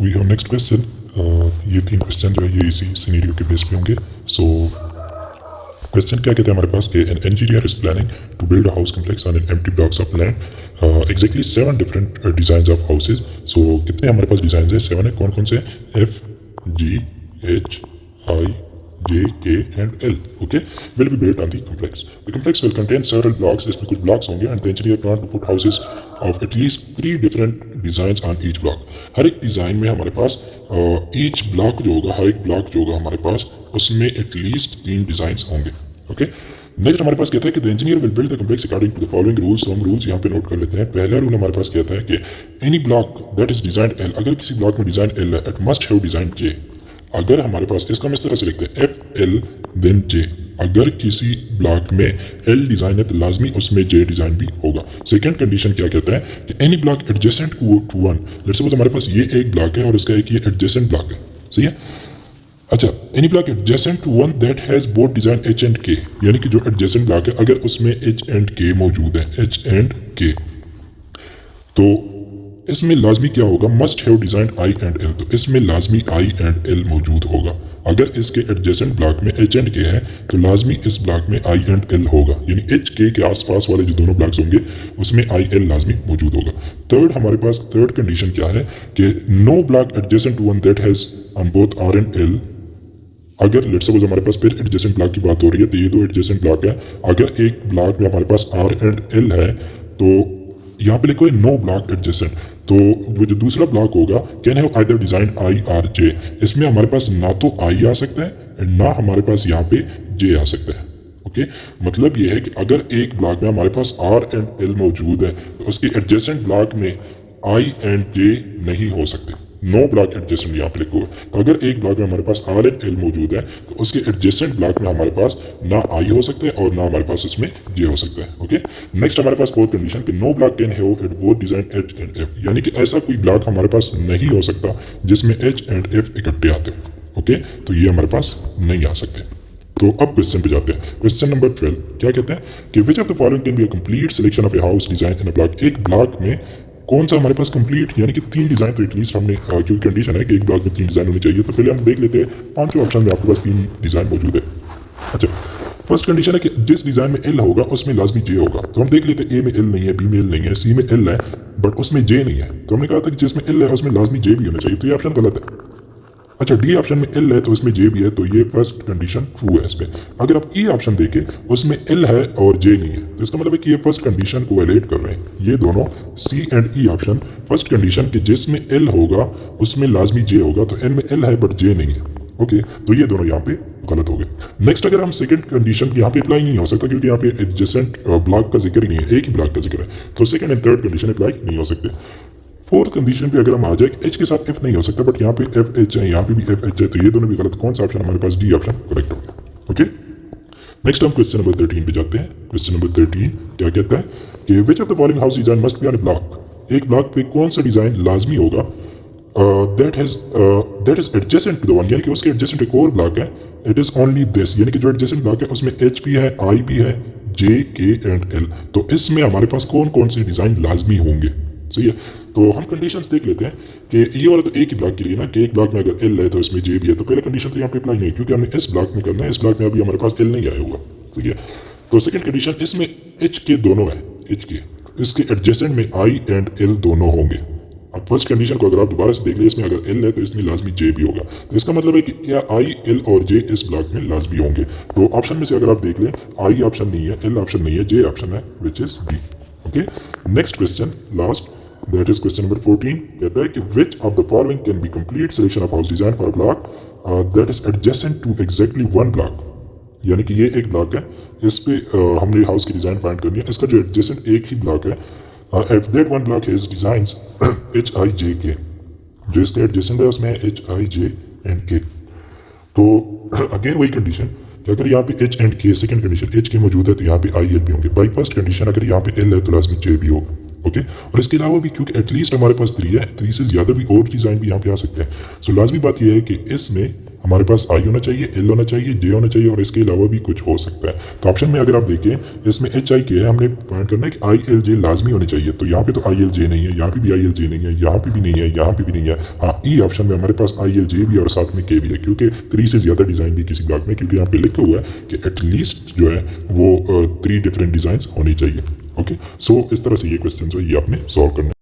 We have next question. ये 3 question जो है ये इसी सिनेरियो के बेस पे होंगे। सो क्वेश्चन क्या कहते हैं हमारे पास कि an engineer is planning to build a house complex on an empty blocks of land exactly 7 different design of houses. So कितने हमारे पास डिजाइन है? 7 है। कौन कौन से? F, G, H, I, J, K and L. Okay, will be built on the complex. The complex will contain several blocks. इसमें कुछ blocks होंगे and the engineer plan to put houses of at least 3 different designs on each block. हर एक design में हमारे पास each block जो होगा, हर एक block जो होगा हमारे पास उसमें at least 3 designs होंगे. Okay. नेक्स्ट हमारे पास कहता है कि the engineer will build the complex according to the following rules. हम रूल्स यहाँ पे नोट कर लेते हैं। पहला रूल हमारे पास कहता है कि any block that is design L, अगर किसी ब्लॉक में डिजाइन एल है, इट मस्ट हैव डिजाइन जे। अगर हमारे पास इसका हम इस तरह से लिखते हैं एफ एल देन जे। अगर किसी ब्लॉक में एल डिजाइन है तो लाजमी उसमें जे डिजाइन भी होगा। सेकंड कंडीशन क्या कहता है कि any block adjacent to one, let's suppose हमारे पास ये एक ब्लॉक है और इसका एक ये एडजेसेंट ब्लॉक है, सही है। अच्छा, any block adjacent to one that has both design H and K, यानी कि जो एडजेसेंट ब्लॉक है अगर उसमें एच एंड के मौजूद है, एच एंड के, तो इसमें लाजमी क्या होगा? Must have design I and L. तो इसमें लाजमी आई एंड एल मौजूद होगा। अगर इसके एडजेसेंट ब्लॉक में एच एंड के है तो लाजमी इस ब्लॉक में आई एंड एल होगा, यानी एच के आसपास वाले जो दोनों ब्लॉक्स होंगे उसमें आई एल लाजमी मौजूद होगा। थर्ड हमारे पास थर्ड कंडीशन क्या है कि no block adjacent to one that has on both R and L. अगर लेट्स सपोज हमारे पास फिर एडजेसेंट ब्लॉक की बात हो रही है तो ये दो एडजेसेंट ब्लॉक है। अगर एक ब्लॉक में हमारे पास आर एंड एल है तो यहाँ पे लिखो नो ब्लॉक एडजेसेंट, तो वो जो दूसरा ब्लॉक होगा can have either design I R J. इसमें हमारे पास ना तो आई आ सकता है ना हमारे पास यहाँ पे जे आ सकता है। ओके, मतलब ये है कि अगर एक ब्लॉक में हमारे पास आर एंड एल मौजूद है तो उसके एडजेसेंट ब्लॉक में आई एंड जे नहीं हो सकते। नो ब्लॉक एडजेसेंट यहाँ पे लिखो। तो अगर एक ब्लॉक में हमारे पास आर एंड एल मौजूद है तो उसके एडजेसेंट ब्लॉक में हमारे पास ना आई हो सकता है और ना हमारे पास उसमें जे हो सकता है। ओके, नेक्स्ट हमारे पास फोर्थ कंडीशन कि no block can have at both design H and F, यानी कि ऐसा कोई ब्लॉक हमारे पास नहीं हो सकता जिसमें एच एंड एफ इकट्ठे आते हैं। ओके, तो ये हमारे पास नहीं आ सकते। तो अब क्वेश्चन पे जाते हैं। क्वेश्चन नंबर 12 क्या कहते हैं कि which of the following can be a complete selection of a house design in a block. एक ब्लॉक में कौन सा हमारे पास कंप्लीट, यानी कि 3 डिजाइन तो एटलीस्ट हमने, क्योंकि कंडीशन है कि एक ब्लॉक में 3 डिजाइन होनी चाहिए, तो पहले हम देख लेते हैं 5 ऑप्शन में आपके पास 3 डिजाइन मौजूद है। अच्छा, फर्स्ट कंडीशन है कि जिस डिजाइन में एल होगा उसमें लाजमी जे होगा। तो हम देख लेते हैं ए में एल नहीं है, बी में एल नहीं है, सी में एल है बट उसमें जे नहीं है। तो हमने कहा था कि जिसमें एल है उसमें लाजमी जे भी होना चाहिए, तो ये ऑप्शन गलत है। अच्छा, डी ऑप्शन में एल है तो इसमें जे भी है, तो ये फर्स्ट कंडीशन ट्रू है इसमें। अगर आप ई ऑप्शन देखें उसमें एल है और जे नहीं है तो इसका मतलब है कि ये फर्स्ट कंडीशन को वायलेट कर रहे हैं। ये दोनों C and E option first condition कि जिसमें एल होगा उसमें लाजमी जे होगा, तो एन में एल है बट जे नहीं है। ओके, तो ये दोनों यहाँ पे गलत हो गए। नेक्स्ट अगर हम सेकंड कंडीशन यहाँ पे अप्लाई नहीं हो सकता क्योंकि यहाँ पे एडजेसेंट ब्लॉक का जिक्र ही नहीं है, एक ही ब्लॉक का जिक्र है, तो second and third condition apply नहीं हो सकते। फोर्थ कंडीशन पे अगर हम आ जाए एच के साथ एफ नहीं हो सकता बट यहाँ पे एफ एच है, यहाँ पे भी एफ एच है, तो ये दोनों भी गलत। कौन सा ऑप्शन हमारे पास? डी ऑप्शन करेक्ट हो गया। ओके, नेक्स्ट हम क्वेश्चन नंबर 13 पे जाते हैं। क्वेश्चन नंबर 13 क्या कहता है कि which of the following house design must be on a block. एक ब्लॉक पे कौन सा डिजाइन लाजमी होगा that is adjacent to the one, यानी कि उसके एडजेसेंट एक और ब्लॉक है, इट इज ओनली दिस, यानी कि जो एडजेसेंट ब्लॉक है उसमें एच भी है, आई भी है, जे के एंड एल। तो इसमें हमारे पास कौन कौन से डिजाइन लाजमी होंगे, सही है। तो हम कंडीशंस देख लेते हैं कि ये वाला तो एक ही ब्लॉक के लिए ना कि एक ब्लॉक में अगर एल है तो इसमें जे भी है, तो पहले कंडीशन तो यहाँ पे अप्लाई नहीं क्योंकि हमने इस ब्लॉक में करना है, इस ब्लॉक में अभी हमारे पास एल नहीं आया हुआ, ठीक है। तो सेकंड कंडीशन इसमें एच के दोनों है, एच के इसके एडजेसेंट में आई एंड एल दोनों होंगे। अब फर्स्ट कंडीशन को अगर आप दोबारा से देख ले, इसमें अगर एल है तो इसमें लाजमी जे भी होगा, तो इसका मतलब है कि क्या आई एल और जे इस ब्लॉक में लाजमी होंगे। तो ऑप्शन में से अगर आप देख लें आई ऑप्शन नहीं है, एल ऑप्शन नहीं है, जे ऑप्शन है which is B. Okay, next question last that is question number 14 कहता है कि which of the following can be complete selection of house design for block that is adjacent to exactly one block, यानी कि ये एक block है, इस पे हमने हाउस की डिजाइन फाइंड करनी है, इसका जो एडजेसेंट एक ही ब्लॉक है, at that one block has designs H I J K, जो इसका एडजेसेंट है उसमें एच आई जे एंड के। तो अगेन वही कंडीशन कि अगर यहाँ पे एच एंड के, सेकंड कंडीशन एच के मौजूद है तो यहाँ पे आई एल भी होंगे। बाई फर्स्ट कंडीशन अगर यहाँ पे एल है तो लाजमी जे भी होगा। ओके, और इसके अलावा भी क्योंकि एटलीस्ट हमारे पास 3 है, 3 से ज़्यादा भी और डिज़ाइन भी यहाँ पे आ सकते हैं। सो लाजमी बात यह है कि इसमें हमारे पास आई होना चाहिए, एल होना चाहिए, जे होना चाहिए और इसके अलावा भी कुछ हो सकता है। तो ऑप्शन में अगर आप देखें इसमें एच आई के है, हमने फाइंड करना है कि आई एल जे लाजमी होने चाहिए। तो यहाँ पे तो आई एल जे नहीं है, यहाँ पे भी आई एल जे नहीं है, यहाँ पे भी नहीं है, यहाँ पे भी नहीं है। हाँ, ई ऑप्शन में हमारे पास आई एल जे भी और साथ में के भी है, क्योंकि 3 से ज़्यादा डिज़ाइन भी किसी ब्लॉक में, क्योंकि यहाँ पे लिखा हुआ है कि एटलीस्ट जो है वो 3 डिफरेंट डिज़ाइन होनी चाहिए। ओके, सो इस तरह से ये क्वेश्चन जो है ये आपने सॉल्व करना है।